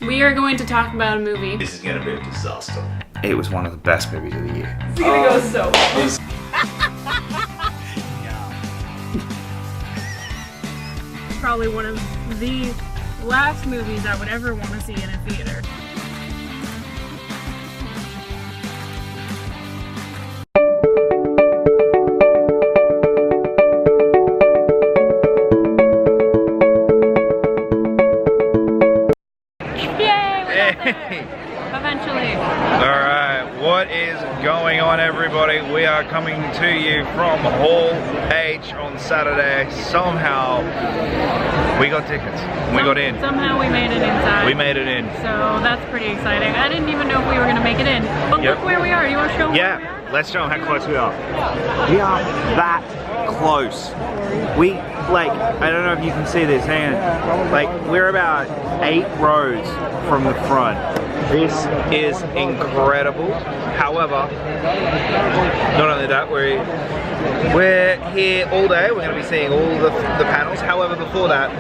We are going to talk about a movie. This is gonna be a disaster. It was one of the best movies of the year. It's gonna go so well. Probably one of the last movies I would ever want to see in a theater. Eventually. Alright, what is going on, everybody? We are coming to you from Hall H on Saturday. Somehow we got tickets. We got in. Somehow we made it inside. We made it in. So that's pretty exciting. I didn't even know if we were going to make it in. But look where we are. Do you want to show them where we are? Yeah, let's show them how close we are. We are that close. We, like, I don't know if you can see this, hang on. Like, we're about 8 rows from the front. This is incredible. However, not only that, we're here all day. We're going to be seeing all the panels. However, before that,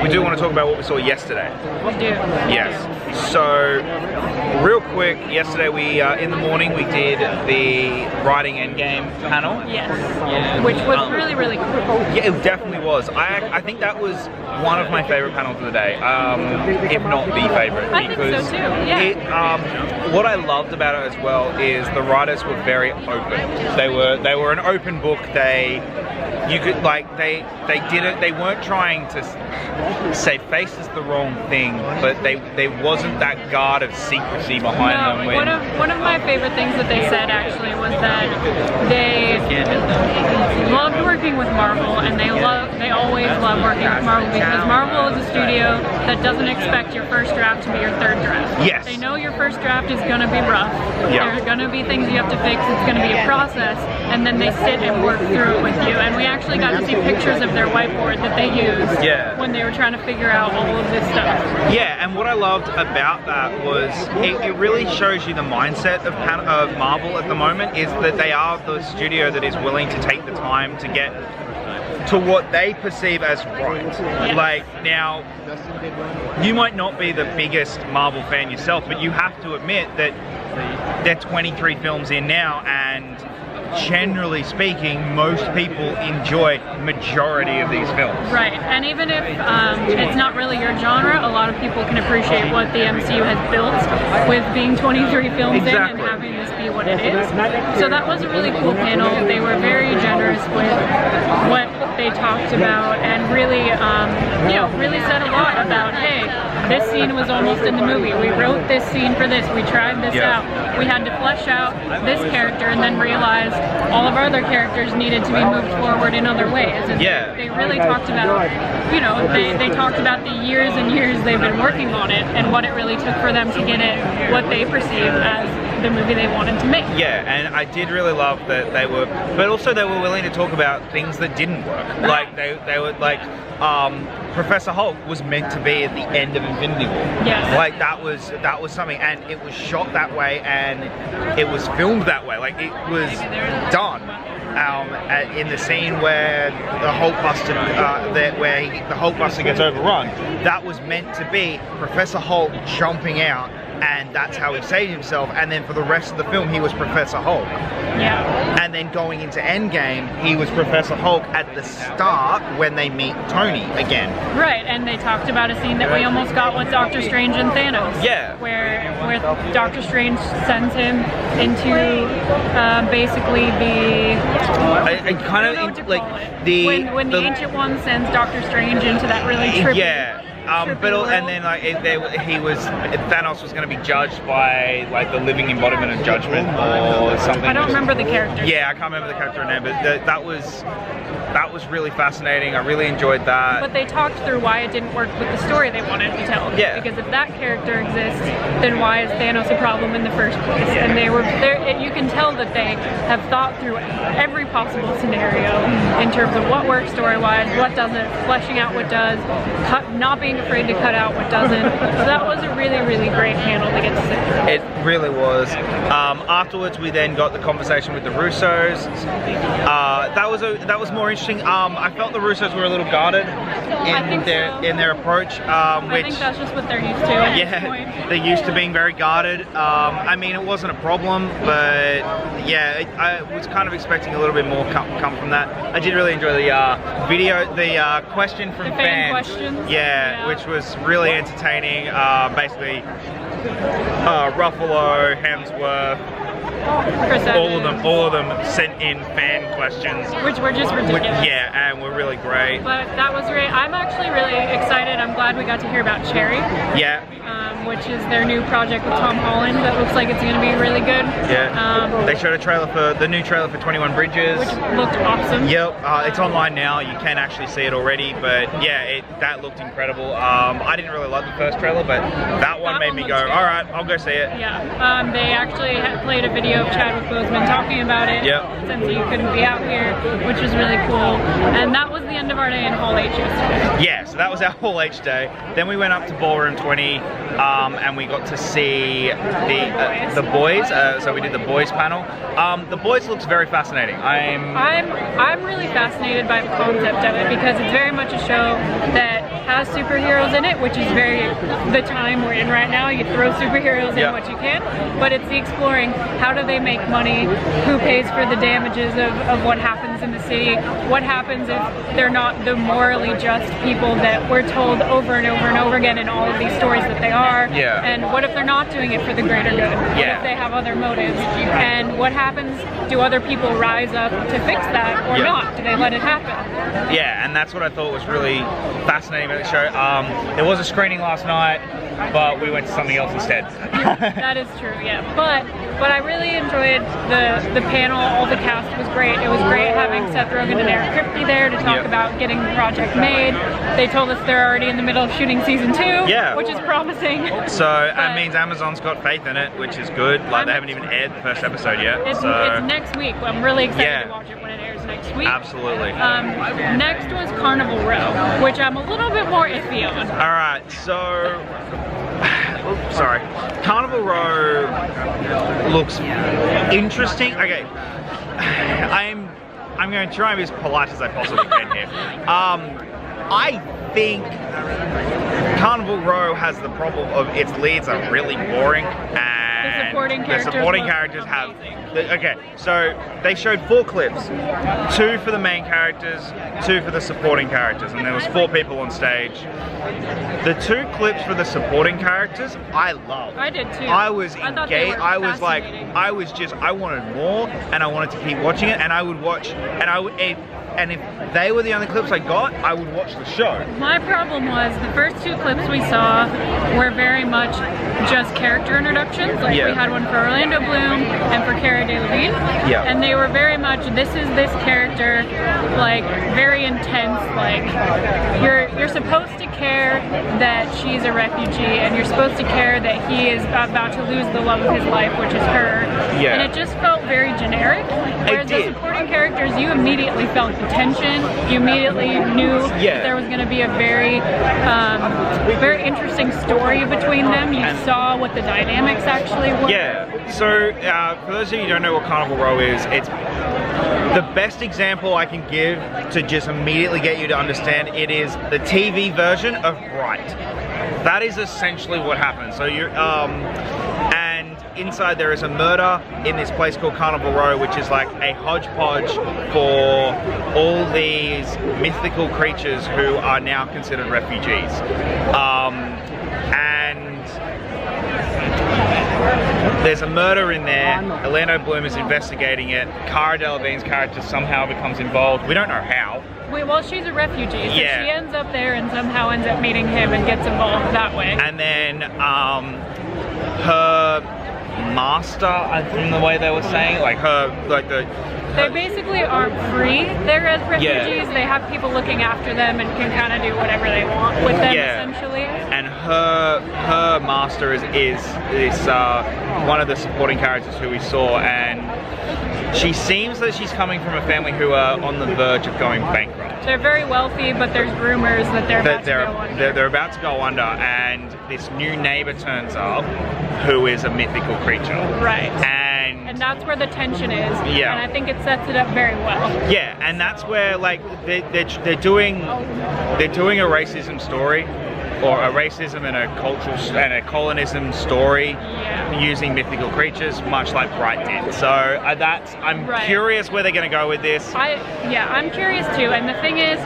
we do want to talk about what we saw yesterday. We do. Yes. So, real quick, yesterday we, in the morning, we did the Writing Endgame panel. Yes. Which was really, really cool. Yeah, it definitely was. I think that was one of my favorite panels of the day, if not the favorite. I think so too, yeah. What I loved about it as well is the writers were very open. They were an open book. They weren't trying to say face is the wrong thing, but there wasn't that guard of secrecy behind them. One of my favorite things that they said actually was that they loved working with Marvel, and they always love working with Marvel because Marvel is a studio that doesn't expect your first draft to be your third draft. Yes. They know your first draft is going to be rough. Yeah. There are going to be things you have to fix. It's going to be a process, and then they sit and work through it with you. And we actually got to see pictures of their whiteboard that they used when they were trying to figure out all of this stuff. Yeah, and what I loved about that was it really shows you the mindset of Marvel at the moment is that they are the studio that is willing to take the time to get to what they perceive as right. Yes. Like, now, you might not be the biggest Marvel fan yourself, but you have to admit that they're 23 films in now, and generally speaking, most people enjoy majority of these films. Right, and even if it's not really your genre, a lot of people can appreciate what the MCU has built with being 23 films in and having this be what it is. So that was a really cool panel. They were very generous with what they talked about, and really, really said a lot about, hey, this scene was almost in the movie. We wrote this scene for this. We tried this out. We had to flesh out this character and then realize all of our other characters needed to be moved forward in other ways. And they really talked about, they talked about the years and years they've been working on it and what it really took for them to get it what they perceive as the movie they wanted to make. Yeah, and I did really love that they were, but also they were willing to talk about things that didn't work. Like they were like, Professor Hulk was meant to be at the end of Infinity War. Yes. Like that was something, and it was shot that way, and it was filmed that way. Like it was done. In the scene where the Hulkbuster, the Hulkbuster gets overrun, that was meant to be Professor Hulk jumping out, and that's how he saved himself. And then for the rest of the film, he was Professor Hulk. Yeah. And then going into Endgame, he was Professor Hulk at the start when they meet Tony again. Right, and they talked about a scene that we almost got with Doctor Strange and Thanos. Yeah. Where Doctor Strange sends him into basically the when the Ancient One sends Doctor Strange into that really trippy. Thanos was going to be judged by like the living embodiment of judgment or something. I don't remember the character. Yeah, I can't remember the character name, but that was really fascinating. I really enjoyed that. But they talked through why it didn't work with the story they wanted to tell. Yeah. Because if that character exists, then why is Thanos a problem in the first place? Yeah. And they were there. You can tell that they have thought through every possible scenario in terms of what works story-wise, what doesn't, fleshing out what does, not being isn't afraid to cut out what doesn't. So that was a really, really great panel to get to sit through. It really was. Afterwards, we then got the conversation with the Russos. That was more interesting. I felt the Russos were a little guarded in their approach. I think that's just what they're used to at this point. They're used to being very guarded. I mean, it wasn't a problem, but yeah, I was kind of expecting a little bit more come from that. I did really enjoy the the question from the fan questions. Yeah, which was really entertaining. Basically, Ruffalo, Hemsworth, all of them sent in fan questions, which were just ridiculous. Yeah, and were really great. But that was great. I'm actually really excited. I'm glad we got to hear about Cherry. Yeah. Which is their new project with Tom Holland that looks like it's going to be really good. Yeah. They showed the new trailer for 21 Bridges. Which looked awesome. Yep. It's online now. You can actually see it already. But yeah, that looked incredible. I didn't really like the first trailer, but that one made me go, all right, I'll go see it. Yeah. They actually had played a video of Chadwick Boseman talking about it. Yep. Since he couldn't be out here, which was really cool. And that was the end of our day in Hall H yesterday. Yeah, so that was our Hall H day. Then we went up to Ballroom 20. And we got to see the boys. So we did the boys panel. The boys looks very fascinating. I'm really fascinated by the concept of it because it's very much a show that has superheroes in it, which is very the time we're in right now. You throw superheroes in what you can, but it's the exploring how do they make money, who pays for the damages of what happens in the city, what happens if they're not the morally just people that we're told over and over and over again in all of these stories that they are. Yeah. And what if they're not doing it for the greater good? What if they have other motives? And what happens? Do other people rise up to fix that or not? Do they let it happen? Yeah, and that's what I thought was really fascinating about the show. There was a screening last night, but we went to something else instead. That is true, yeah. But I really enjoyed the panel. All the cast was great. It was great having Seth Rogen and Eric Kripke there to talk about getting the project made. They told us they're already in the middle of shooting season 2, which is promising. So that means Amazon's got faith in it, which is good. Like they haven't even aired the first episode yet. It's next week. I'm really excited to watch it when it airs next week. Absolutely. Next was Carnival Row, which I'm a little bit more iffy on. All right, so sorry. Carnival Row looks interesting. Okay, I'm going to try and be as polite as I possibly can here. I think Carnival Row has the problem of its leads are really boring and the supporting characters have okay, so they showed 4 clips, 2 for the main characters, 2 for the supporting characters, and there was 4 people on stage. The 2 clips for the supporting characters I loved. I did too. I was engaged. I was like, I wanted more, and I wanted to keep watching it, and I would watch, and if they were the only clips I got, I would watch the show. My problem was the first 2 clips we saw were very much just character introductions. Like we had one for Orlando Bloom and for Cara Delevingne. And they were very much, this is this character, like very intense, like you're supposed to care that she's a refugee and you're supposed to care that he is about to lose the love of his life, which is her. And it just felt very generic. Whereas the supporting characters, you immediately felt the tension. You immediately knew that there was going to be a very, very interesting story between them. You saw what the dynamics actually were. Yeah. So for those of you who don't know what Carnival Row is, it's the best example I can give to just immediately get you to understand. It is the TV version of Bright. That is essentially what happens. So you're and inside there is a murder in this place called Carnival Row, which is like a hodgepodge for all these mythical creatures who are now considered refugees. And there's a murder in there. Orlando Bloom is investigating it. Cara Delevingne's character somehow becomes involved. We don't know how. Well, she's a refugee, so she ends up there and somehow ends up meeting him and gets involved that way. And then her master, from the way they were saying, they basically aren't free there as refugees. They have people looking after them and can kind of do whatever they want with them, essentially. And her master is this one of the supporting characters who we saw, and she seems that she's coming from a family who are on the verge of going bankrupt. They're very wealthy, but there's rumors that they're about to go under. They're about to go under, and this new neighbor turns up who is a mythical creature. Right. And that's where the tension is. Yeah. And I think it sets it up very well. Yeah, and that's where like they're doing a racism story, or a racism and a cultural and a colonism story, using mythical creatures, much like Bright did. So I'm curious where they're going to go with this. I'm curious too. And the thing is,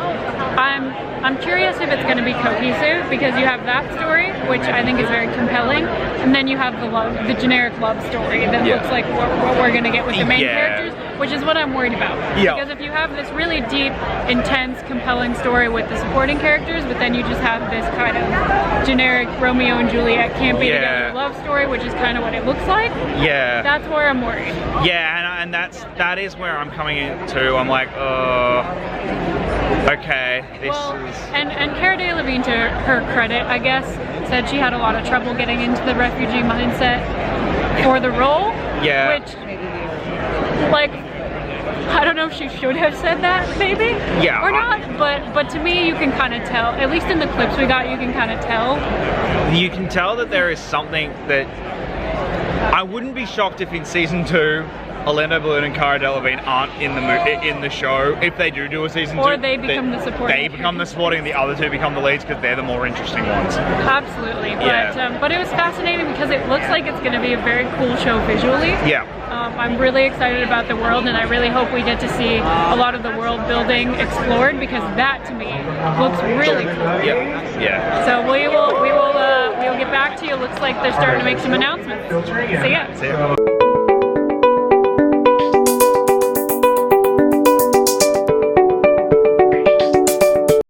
I'm curious if it's going to be cohesive, because you have that story, which I think is very compelling, and then you have the generic love story that looks like what we're going to get with the main characters, which is what I'm worried about. Because if you have this really deep, intense, compelling story with the supporting characters, but then you just have this kind of generic Romeo and Juliet can't be together love story, which is kind of what it looks like. Yeah. That's where I'm worried. Yeah, and that is where I'm coming into. I'm like, okay, this is... And Cara Delevingne, to her credit, I guess, said she had a lot of trouble getting into the refugee mindset for the role. Yeah. Which, like, I don't know if she should have said that, maybe, or not, but to me, you can kind of tell, at least in the clips we got, you can kind of tell. You can tell that there is something that... I wouldn't be shocked if in season 2, Orlando Bloom and Cara Delevingne aren't in the show. If they do a season 2, or they become the supporting. They become the supporting, and the other two become the leads, because they're the more interesting ones. Absolutely, but it was fascinating because it looks like it's going to be a very cool show visually. Yeah. I'm really excited about the world, and I really hope we get to see a lot of the world building explored, because that to me looks really cool. Yeah. So we will get back to you. Looks like they're starting to make some announcements. See ya.